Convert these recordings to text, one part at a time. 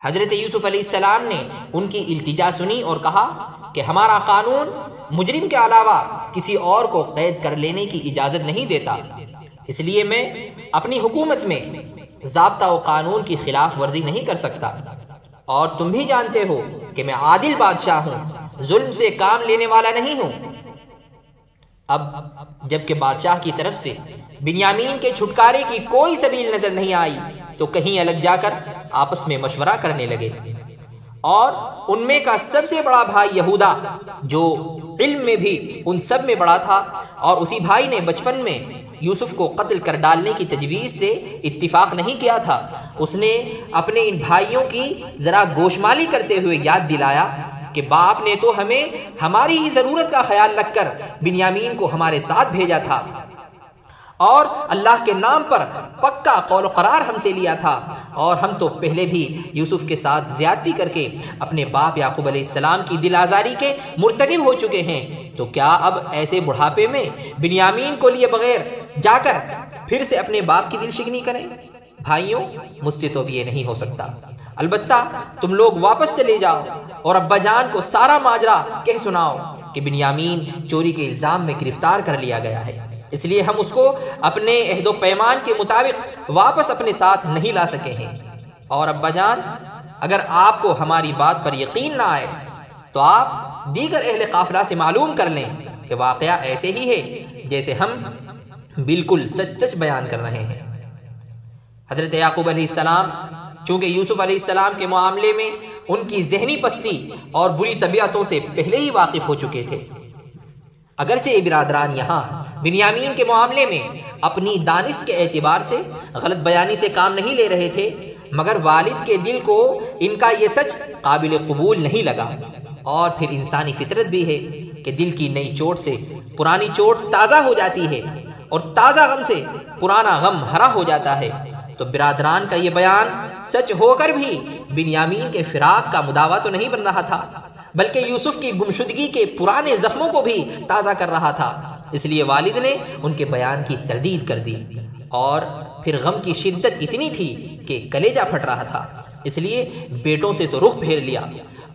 حضرت یوسف علیہ السلام نے ان کی التجا سنی اور کہا کہ ہمارا قانون مجرم کے علاوہ کسی اور کو قید کر لینے کی اجازت نہیں دیتا، اس لیے میں اپنی حکومت میں ضابطہ و قانون کی خلاف ورزی نہیں کر سکتا، اور تم بھی جانتے ہو کہ میں عادل بادشاہ ہوں، ظلم سے کام لینے والا نہیں ہوں۔ اب جب کہ بادشاہ کی طرف سے بنیامین کے چھٹکارے کی کوئی سبیل نظر نہیں آئی تو کہیں الگ جا کر آپس میں مشورہ کرنے لگے، اور ان میں کا سب سے بڑا بھائی یہودا جو علم میں بھی ان سب میں بڑا تھا، اور اسی بھائی نے بچپن میں یوسف کو قتل کر ڈالنے کی تجویز سے اتفاق نہیں کیا تھا، اس نے اپنے ان بھائیوں کی ذرا گوشمالی کرتے ہوئے یاد دلایا کہ باپ نے تو ہمیں ہماری ہی ضرورت کا خیال رکھ کر بنیامین کو ہمارے ساتھ بھیجا تھا، اور اللہ کے نام پر پکا قول و قرار ہم سے لیا تھا، اور ہم تو پہلے بھی یوسف کے ساتھ زیادتی کر کے اپنے باپ یعقوب علیہ السلام کی دل آزاری کے مرتکب ہو چکے ہیں، تو کیا اب ایسے بڑھاپے میں بنیامین کو لیے بغیر جا کر پھر سے اپنے باپ کی دل شکنی کریں؟ بھائیوں، مجھ سے تو یہ نہیں ہو سکتا، البتہ تم لوگ واپس چلے جاؤ اور ابا جان کو سارا ماجرا کہہ سناؤ کہ بنیامین چوری کے الزام میں گرفتار کر لیا گیا ہے، اس لیے ہم اس کو اپنے عہد و پیمان کے مطابق واپس اپنے ساتھ نہیں لا سکے ہیں، اور ابا جان اگر آپ کو ہماری بات پر یقین نہ آئے تو آپ دیگر اہل قافلہ سے معلوم کر لیں کہ واقعہ ایسے ہی ہے جیسے ہم بالکل سچ سچ بیان کر رہے ہیں۔ حضرت یعقوب علیہ السلام چونکہ یوسف علیہ السلام کے معاملے میں ان کی ذہنی پستی اور بری طبیعتوں سے پہلے ہی واقف ہو چکے تھے، اگرچہ یہ برادران یہاں بنیامین کے معاملے میں اپنی دانست کے اعتبار سے غلط بیانی سے کام نہیں لے رہے تھے، مگر والد کے دل کو ان کا یہ سچ قابل قبول نہیں لگا، اور پھر انسانی فطرت بھی ہے کہ دل کی نئی چوٹ سے پرانی چوٹ تازہ ہو جاتی ہے، اور تازہ غم سے پرانا غم ہرا ہو جاتا ہے، تو برادران کا یہ بیان سچ ہو کر بھی بنیامین کے فراق کا مداوا تو نہیں بن رہا تھا، بلکہ یوسف کی گمشدگی کے پرانے زخموں کو بھی تازہ کر رہا تھا، اس لیے والد نے ان کے بیان کی تردید کر دی، اور پھر غم کی شدت اتنی تھی کہ کلیجہ پھٹ رہا تھا، اس لیے بیٹوں سے تو رخ پھیر لیا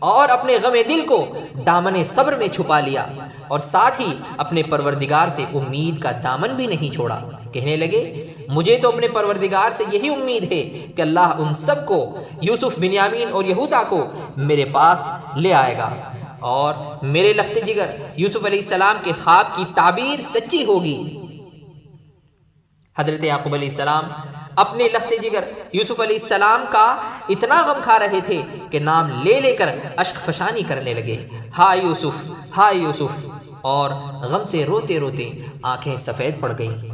اور اپنے غم دل کو دامن صبر میں چھپا لیا، اور ساتھ ہی اپنے پروردگار سے امید کا دامن بھی نہیں چھوڑا۔ کہنے لگے مجھے تو اپنے پروردگار سے یہی امید ہے کہ اللہ ان سب کو، یوسف، بنیامین اور یہودا کو میرے پاس لے آئے گا، اور میرے لخت جگر یوسف علیہ السلام کے خواب کی تعبیر سچی ہوگی۔ حضرت یعقوب علیہ السلام اپنے لخت جگر یوسف علیہ السلام کا اتنا غم کھا رہے تھے کہ نام لے لے کر اشک فشانی کرنے لگے، ہائے یوسف، ہائے یوسف، اور غم سے روتے روتے آنکھیں سفید پڑ گئیں۔